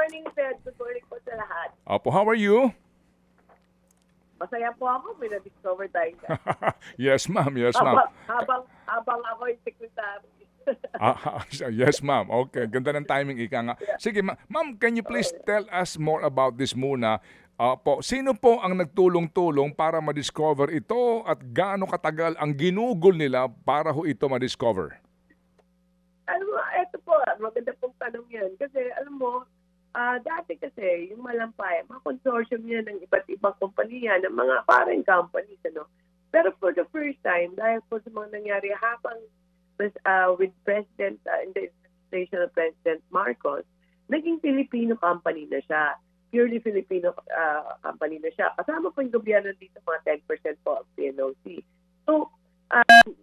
morning, Ted. Good morning po sa lahat. Opo, how are you? Masaya po ako, may na-discover tayo dyan. Yes, ma'am. Yes, ma'am. Habang ako yung secretary. Yes, ma'am. Okay, ganda ng timing, ika nga. Sige, ma'am, can you please tell us more about this muna? Sino po ang nagtulong-tulong para ma-discover ito at gaano katagal ang ginugol nila para ho ito ma-discover? Alam mo, eto po, maganda pong tanong yan. Kasi alam mo, dati kasi yung Malampaya, mga consortium yan ng iba't ibang kompanya, ng mga foreign companies, ano. Pero for the first time, dahil po sa mga nangyari habang with President, in the administration of President Marcos, naging Filipino company na siya. Purely Filipino company na siya. Kasama po yung gobyerno dito, mga 10% po ang PNOC. So,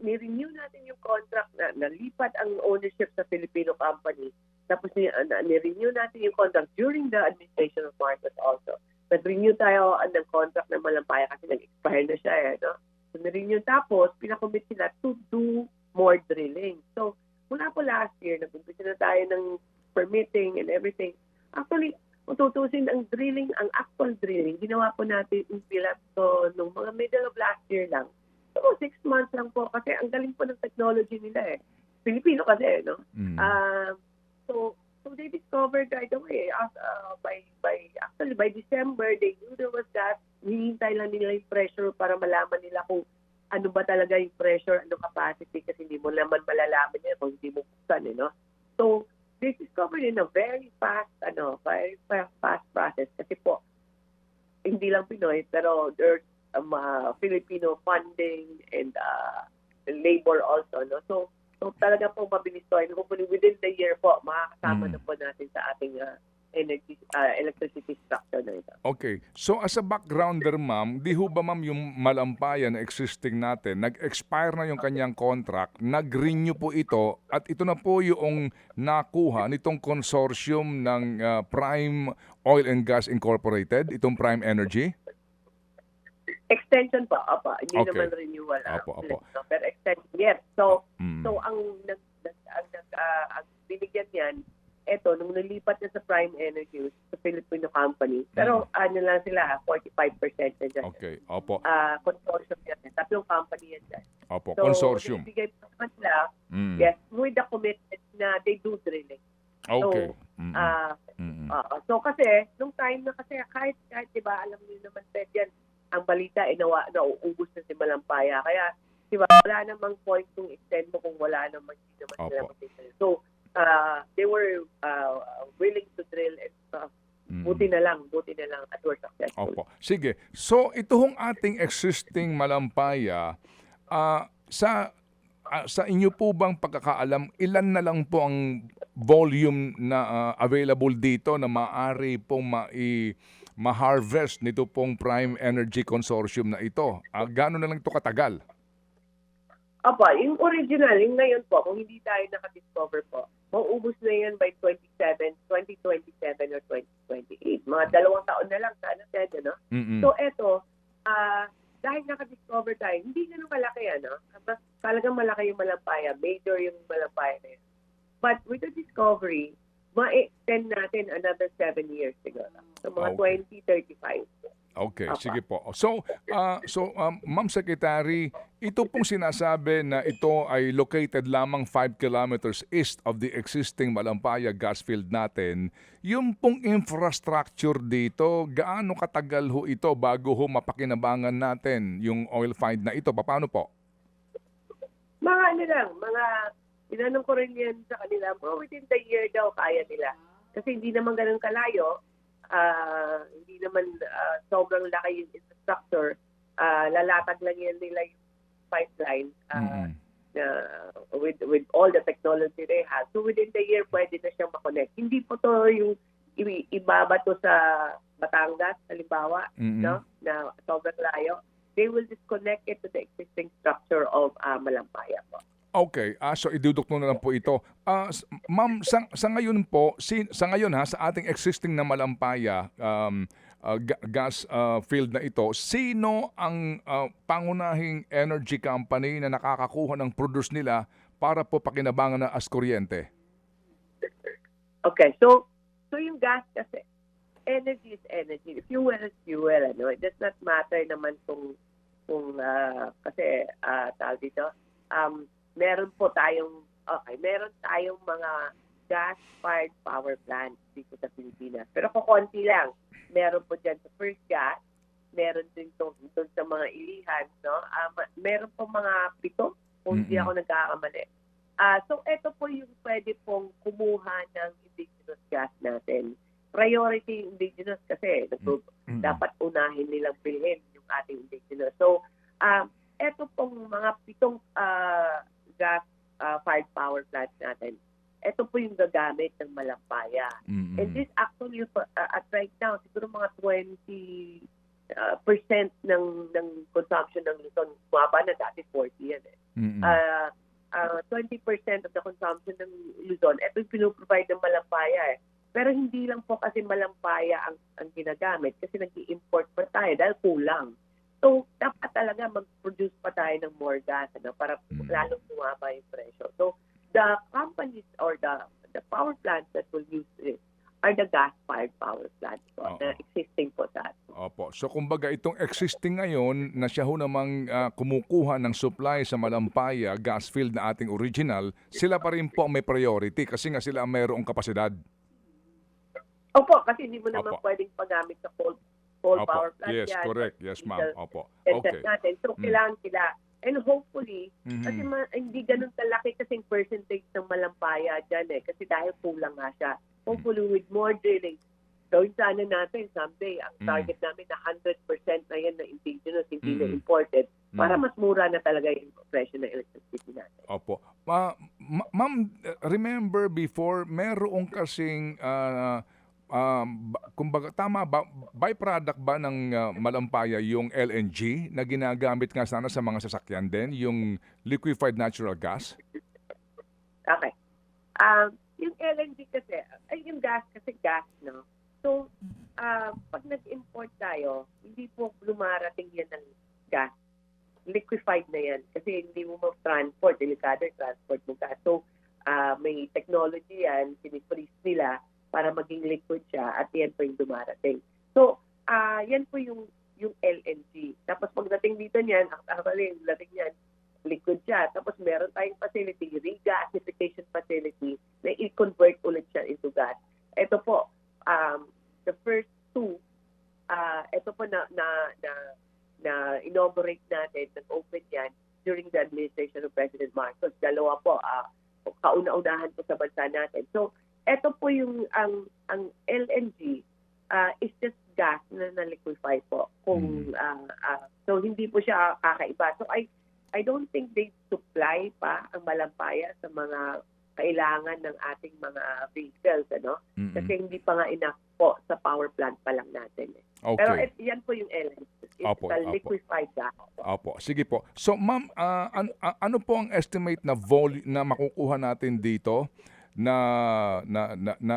ni-renew natin yung contract na nalipat ang ownership sa Filipino company. Tapos ni-renew natin yung contract during the administration of Marcos also. Nag-renew tayo ng contract ng Malampaya kasi nag-expire na siya. No? So, ni-renew tapos, pinakommit sila to do more drilling. So, mula po last year, nag-umpisa na tayo ng permitting and everything. Actually, tutusin ang drilling, ang actual drilling, ginawa po natin in Pilato nung mga middle of last year lang. So, 6 months lang po kasi ang galing po ng technology nila eh. Filipino kasi, no? So they discovered right away. By December, they knew there was gas. Hinihintay lang nila yung pressure para malaman nila kung ano ba talaga yung pressure, ano capacity, kasi hindi mo naman malalaman niya kung hindi mo buksan, no? So, they discovered in a very fast process. Kasi po, hindi lang Pinoy, pero there's Filipino funding and labor also, no? So talaga po mabilis to. And hopefully within the year po, makakasama na po natin sa ating electricity structure na ito. Okay. So as a backgrounder, ma'am, di ho ba ma'am yung Malampaya na existing natin, nag-expire na yung kanyang contract, nag-renew po ito, at ito na po yung nakuha nitong consortium ng Prime Oil and Gas Incorporated, itong Prime Energy? Extension po, apa. Hindi Okay. naman renewal. Opo. Pero extension, yes. So ang binigyan niyan, eto, nung nalipat na sa Prime Energy, sa Filipino company, pero ano lang sila, 45% na dyan. Okay. Opo. Consortium yan. Tatlong company yan dyan. Opo. So, Consortium. nagbigay pa naman sila, yes, with the commitment na they do drilling. Okay. So kasi, nung time na kasi, kahit di ba, alam niyo naman, Ted, yan, ang balita, nauubos na si Malampaya. Kaya, di ba, wala namang point kung extend mo kung wala namang, hindi naman sila mag-extend. So, they were willing to drill and stuff. Buti na lang at we're successful. Opo. Sige. So, ito hong ating existing Malampaya, sa inyo po bang pagkakaalam, ilan na lang po ang volume na available dito na maaari pong ma-harvest nito pong Prime Energy Consortium na ito? Gaano na lang ito katagal? Apa, yung original, yung ngayon po, kung hindi tayo nakadiscover po, mauubos na yan by 2027 or 2028. Mga 2 taon na lang sana, Ted, no? So, eto, dahil nakadiscover tayo, hindi ganun kalaki, ano? Talagang malaki yung Malampaya, major yung Malampaya na yun. But with the discovery, ma-extend natin another 7 years siguro. So, mga 2035. Okay, sige po. So, Ma'am Secretary, ito pong sinasabi na ito ay located lamang 5 kilometers east of the existing Malampaya gas field natin. Yung pong infrastructure dito, gaano katagal ho ito bago ho mapakinabangan natin yung oil find na ito? Paano po? Tinanong ko rin yan sa kanila, within the year daw kaya nila. Kasi hindi naman ganun kalayo. Hindi naman sobrang laki yung infrastructure. Lalatag lang yan nila yung pipeline with all the technology they have. So within the year, pwede na siyang makonect. Hindi po to yung ibabato sa Batangas, halimbawa, no? Na sobrang layo. They will disconnect it to the existing structure of Malampaya po. Okay, so idudukto na lang po ito. Ma'am, sa ngayon po, sa ating existing na Malampaya gas field na ito, sino ang pangunahing energy company na nakakakuha ng produce nila para po pakinabangan na as kuryente? Okay, so So yung gas kasi, energy is energy. Fuel is fuel. Ano? It does not matter naman kung kasi tawag dito, meron tayong mga gas-fired power plants dito sa Pilipinas. Pero kukunti lang. Meron po dyan sa First Gas, meron din doon sa mga ilihan, no? Meron po mga 7, kung hindi ako nagkakamali. So ito po yung pwede pong kumuha ng indigenous gas natin. Priority indigenous kasi dapat unahin nilang bilhin yung ating indigenous. So, eto pong mga 7 gas-fired power plants natin, eto po yung gagamit ng Malampaya. And this actually, at right now, siguro mga 20% ng consumption ng Luzon, bumaba na dati 40 yan eh. 20% of the consumption ng Luzon, ito yung pinuprovide ng Malampaya eh. Pero hindi lang po kasi Malampaya ang ginagamit kasi nag-i-import pa tayo dahil kulang. So, dapat talaga mag-produce pa tayo ng more gas para lalong bumaba yung presyo. So, the companies or the power plants that will use this are the gas-fired power plants na existing po sa atin. Opo. So, kumbaga, itong existing ngayon na siya ho namang kumukuha ng supply sa Malampaya gas field na ating original, sila pa rin po may priority kasi nga sila ang mayroong kapasidad. Opo, kasi hindi mo naman pwedeng paggamit sa coal power plant. Yes, yan. correct. Yes, ma'am. Opo. Okay. Natin. So, kailangan sila. And hopefully, kasi hindi ganun kalaki kasing percentage ng Malampaya dyan eh. Kasi dahil kulang nga siya. Hopefully, with more drilling, gawin sana natin someday. Ang target namin na 100% na yan na indigenous, hindi na imported. Para mas mura na talaga yung presyo ng electricity natin. Opo. Ma'am, remember before, meron kasing kumbaga tama ba, byproduct ba ng Malampaya yung LNG na ginagamit nga sana sa mga sasakyan din, yung liquefied natural gas? Okay. Yung LNG kasi, yung gas kasi gas, no? So, pag nag-import tayo, hindi po lumarating yan ng gas. Liquefied na yan. Kasi hindi mo mag-transport, delikado yung transport mo gas. So, may technology yan, sinifreeze nila, para maging liquid siya at yan po yung dumarating. So, yan po yung LNG. Tapos pagdating dito niyan, actually, yung dating niyan, liquid siya. Tapos meron tayong facility, regasification facility, na i-convert ulit siya into gas. Ito po, the first 2, ito po na inaugurate natin, nag-open yan during the administration of President Marcos. Dalawa po, kauna-unahan po sa bansa natin. So, ito po yung ang LNG is just gas na liquefy po. So hindi po siya kakaiba. So I don't think they supply pa ang Malampaya sa mga kailangan ng ating mga vehicles, ano? Kasi hindi pa nga enough po sa power plant pa lang natin. Okay. Pero yan po yung LNG. It's the liquefied gas. Opo, sige po. So ma'am, ano po ang estimate na volume na makukuha natin dito? Na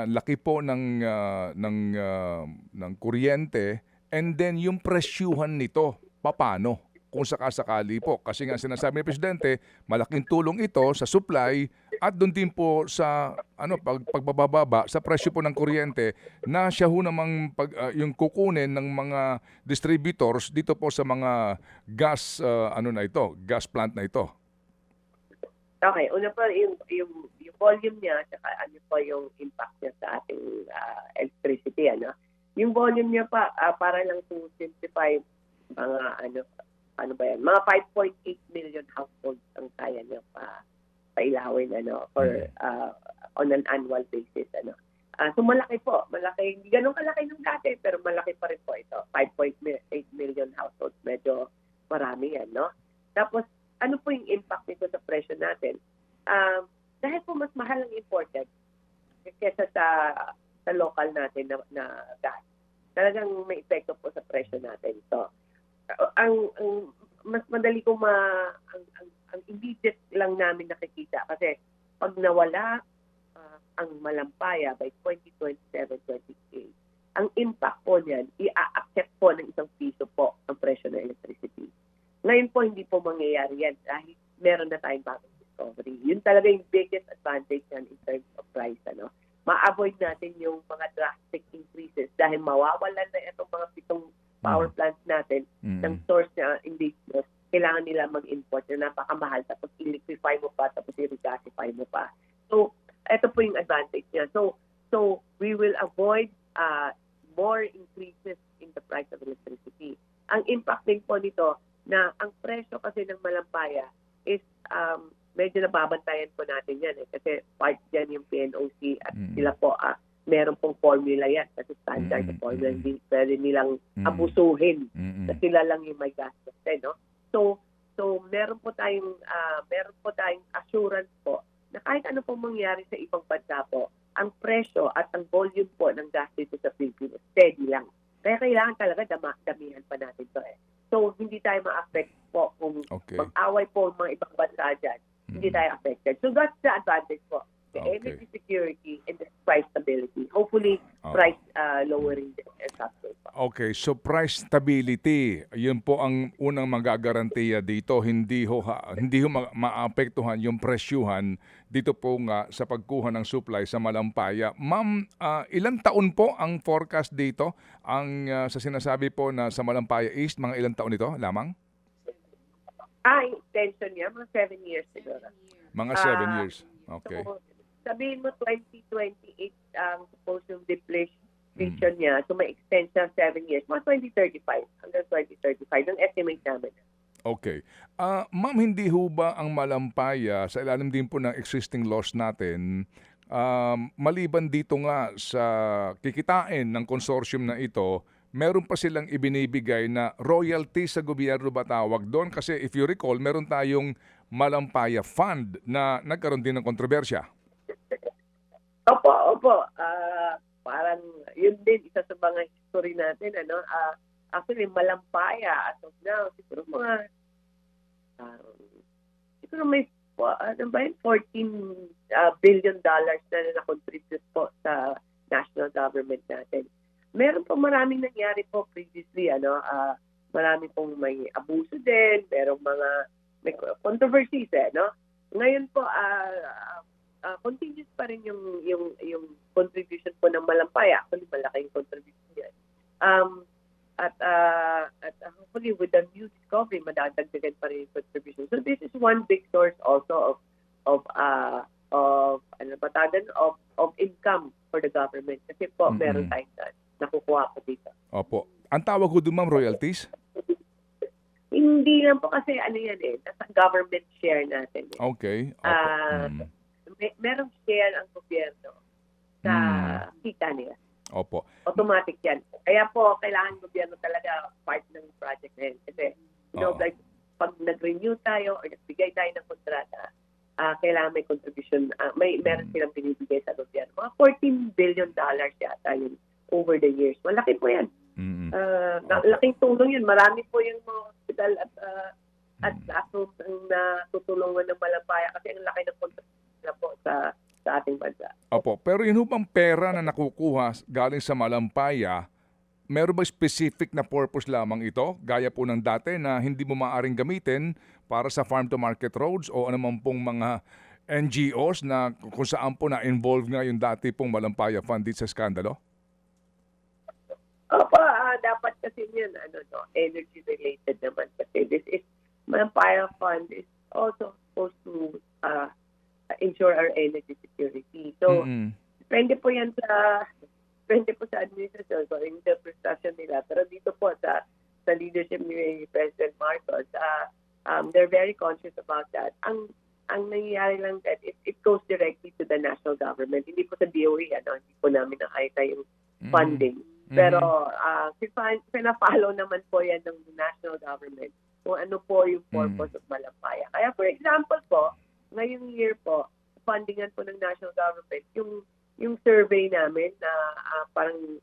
laki po ng kuryente, and then yung presyuhan nito paano kung sakasakali po, kasi nga sinasabi ni Presidente, malaking tulong ito sa supply at doon din po sa pagbababa sa presyo po ng kuryente na siya ho namang yung kukunin ng mga distributors dito po sa mga gas gas plant na ito. Okay, una po yung volume niya, saka ano po yung impact niya sa ating electricity, ano. Yung volume niya pa, para lang to simplify, mga mga 5.8 million households ang kaya niya pailawin, for on an annual basis, ano. So malaki po, malaki, hindi ganun kalaki nung dati, pero malaki pa rin po ito, 5.8 million households, medyo marami yan, no. Tapos, ano po yung impact nito sa presyo natin? Dahil po mas mahal ang imported kaysa sa local natin na gas. Talagang may epekto po sa presyo natin. So, ang mas madali ko ang immediate lang namin nakikita kasi pag nawala ang Malampaya by 2027-28, ang impact po niyan, i-accept po ng ₱1 po ang presyo ng electricity. Ngayon po, hindi po mangyayari yan dahil meron na tayong bagong discovery. Yun talaga yung biggest advantage yan in terms of price. Ano? ma-avoid natin yung mga drastic increases dahil mawawalan na itong mga 7 power plants natin ng source na indigenous. Kailangan nila mag-import na napakamahal tapos i-liquefy mo pa tapos i-regasify mo pa. So, ito po yung advantage niya. So we will avoid more increases in the price of electricity. Ang impact din po nito na ang presyo kasi ng malampaya is medyo nababantayan po natin yan kasi part dyan yung PNOC at sila po meron pong formula yan kasi standard na formula, hindi pwede nilang abusuhin na sila lang yung may gastos. No? So meron po tayong assurance po na kahit ano pong mangyari sa ibang bansa po, ang presyo at ang volume po ng gas dito sa Pilipinas steady lang. Kaya kailangan talaga damihan pa natin to So hindi tayo ma-affect po kung mag-away po ang mga ibang bansa dyan. Hindi tayo affected. So that's the advantage po. The energy security and the price stability. Hopefully, price lowering din and subsidy. Okay, so price stability, yun po ang unang magagarantiya dito. Hindi ho maapektuhan yung presyuhan dito po nga sa pagkuha ng supply sa malampaya. Ma'am, ilang taon po ang forecast dito? Ang sa sinasabi po na sa Malampaya East, mga ilang taon ito lamang? Extension niya, mga 7 years siguro. Mga 7 years. Okay. So, sabihin mo 2028 ang supposed yung depletion niya. So may extension 7 years. Mga 2035 hanggang 2035. Ang estimate namin. Okay. Ma'am, hindi ho ba ang malampaya sa ilalim din po ng existing laws natin, maliban dito nga sa kikitain ng consortium na ito, meron pa silang ibinibigay na royalty sa gobyerno ba tawag doon? Kasi if you recall, meron tayong Malampaya Fund na nagkaroon din ng kontrobersya. Opo. Parang yun din isa sa mga history natin. Actually, Malampaya as of now, siguro may $14 billion na na-contribute po sa national government natin. Meron po maraming nangyari po previously, marami pong may abuso din, merong may controversies, no? Ngayon po, continuous pa rin yung contribution po ng Malampaya. Actually, malaking contribution yan. At hopefully with the new discovery, madadagdagan pa rin yung contribution. So this is one big source also of income for the government. Kasi po, meron tayong nakukuha po dito. Opo. Ang tawag ko doon, ma'am, royalties? Hindi lang po kasi nasa government share natin. Okay. Merong share ang gobyerno sa kita nila. Opo. Automatic yan. Kaya po, kailangan gobyerno talaga part ng project na yun. Kasi, like, pag nag-renew tayo or nagbigay tayo ng kontrata, kailangan may contribution. Meron silang binibigay sa gobyerno. Mga $14 billion yata yun over the years. Malaki po yan. Laking tulong yun. Marami po yung mga hospital at classrooms ang natutulungan ng Malampaya kasi ang laki ng contribution na po sa ating bansa. Opo. Pero yun bang pera na nakukuha galing sa Malampaya, meron ba specific na purpose lamang ito? Gaya po ng dati na hindi mo maaaring gamitin para sa farm-to-market roads o anumang pong mga NGOs na kung saan po na-involve nga yung dati pong Malampaya Fund dito sa skandalo? Opo, dapat kasi yun, energy-related naman. Kasi this is, Malampaya Fund is also supposed to ensure our energy security. So, depende po yan sa administration, so interpretation nila. Pero dito po sa leadership ni President Marcos, they're very conscious about that. Ang nangyayari lang that it goes directly to the national government. Hindi po sa DOE, hindi po namin nakita yung funding. Pero pina-follow naman po yan ng national government kung ano po yung purpose of Malampaya. Kaya for example po, ngayong year po, fundingan po ng national government, yung survey namin na parang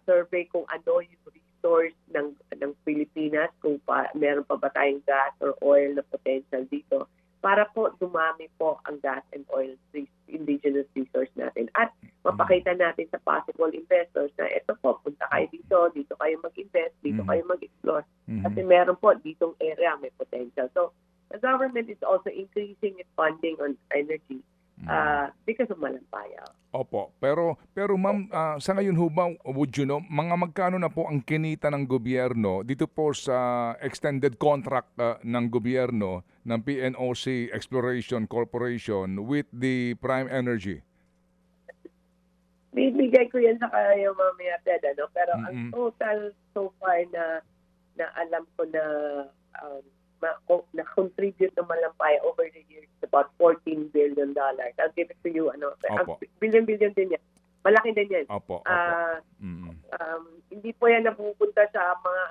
survey kung ano yung resource ng Pilipinas, kung meron pa ba tayong gas or oil na potential dito, para po dumami po ang gas and oil indigenous resource natin. At mapakita natin sa possible investors na ito po, punta kayo dito kayo mag-invest, dito kayo mag-explore. Kasi meron po ditong area may potential. So, the government is also increasing its funding on energy because of Malampaya. Opo. Pero ma'am, sa ngayon ho ba, would you know, mga magkano na po ang kinita ng gobyerno dito po sa extended contract ng gobyerno ng PNOC Exploration Corporation with the Prime Energy? Bibigay ko yan sa kayo mamaya, Ted, ano? Pero ang total so far na alam ko na na-contribute ng Malampaya over the years is about $14 billion. I'll give it to you. Opo. Billion din yan. Malaki din yan. Opo. Hindi po yan napupunta sa mga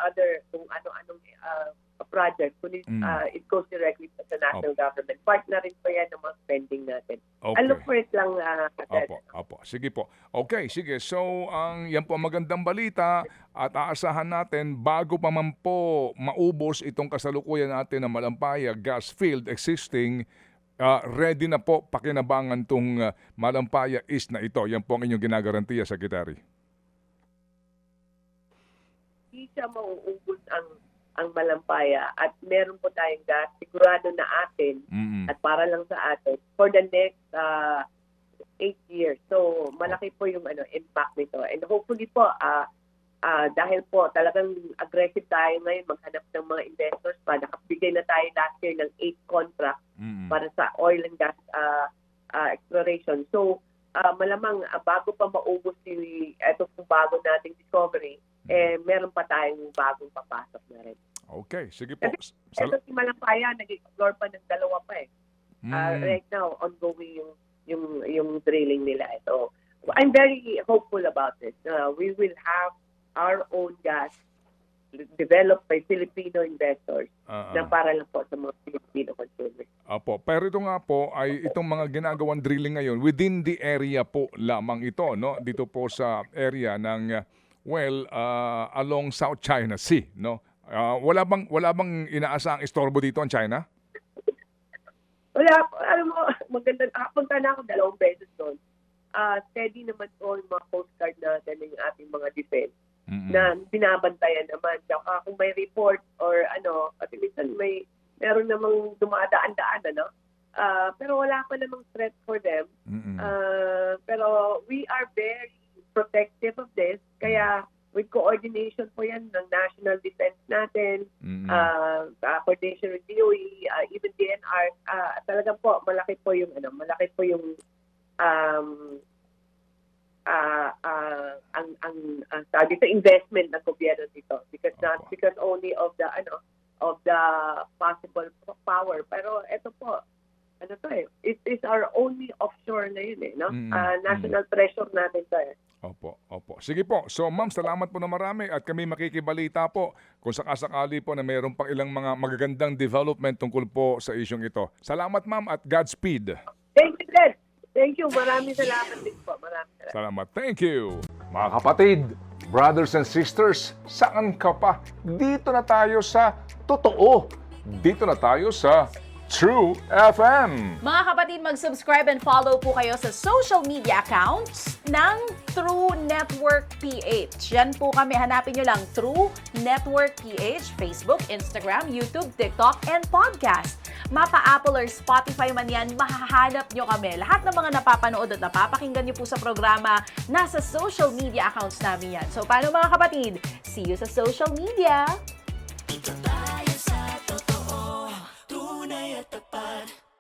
other, kung ano-anong project. Kundi it goes directly to the national government. Part na rin po yan ng mga spending natin. Okay. I'll look for it lang. Opo. Sige po. Okay, sige. So, yan po ang magandang balita at aasahan natin bago pa man po maubos itong kasalukuyan natin ng Malampaya gas field existing, ready na po pakinabangan tong Malampaya East na ito. Yan po ang inyong ginagarantiya, Secretary. Hindi siya mauubos ang Malampaya at meron po tayong gas sigurado na atin at para lang sa atin for the next 8 years. So malaki po yung impact nito and hopefully po dahil po talagang aggressive tayo ngayon maghanap ng mga investors pa. Nakabigay na tayo last year ng 8 contracts para sa oil and gas exploration. So malamang bago pa maubos ito pong bago nating discovery, meron pa tayong bagong papasok na rin. Okay, sige po. Ito si Malampaya, nag-explore pa ng dalawa pa eh. Right now, ongoing yung drilling nila. So, I'm very hopeful about it. We will have our own gas developed by Filipino investors na para lang po sa mga Filipino consumers. Opo, pero ito nga po ay itong mga ginagawang drilling ngayon within the area po lamang ito, no? Dito po sa area ng along South China Sea, no? Wala bang inaasahang istorbo dito ang China? Wala. Alam mo, maganda. Nakapunta na ako 2 beses doon. Steady naman po yung mga Coast Guard natin ng ating mga defense na binabantayan naman. Saka kung may report or kasi minsan meron namang dumadaan-daan, pero wala pa namang threat for them. Pero we are very protective of this. Kaya with coordination po yan ng national defense natin, coordination with DOE, even DNR, talagang po malaki po yung sabi sa investment ng gobyerno dito because not because only of the possible power, pero ito po it is our only offshore na yun national treasure natin to Opo. Sige po. So ma'am, salamat po na marami at kami makikibalita po kung sakasakali po na mayroon pang ilang mga magagandang development tungkol po sa isyong ito. Salamat ma'am at Godspeed. Thank you, Ted. Thank you. Maraming salamat din po. Salamat. Thank you. Mga kapatid, brothers and sisters, saan ka pa? Dito na tayo sa totoo. Dito na tayo sa True FM. Mga kapatid, mag-subscribe and follow po kayo sa social media accounts ng True Network PH. Yan po kami. Hanapin nyo lang True Network PH, Facebook, Instagram, YouTube, TikTok, and podcast. Mapa-Apple or Spotify man yan, mahahanap nyo kami. Lahat ng mga napapanood at napapakinggan nyo po sa programa, nasa social media accounts namin yan. So, paano mga kapatid? See you sa social media!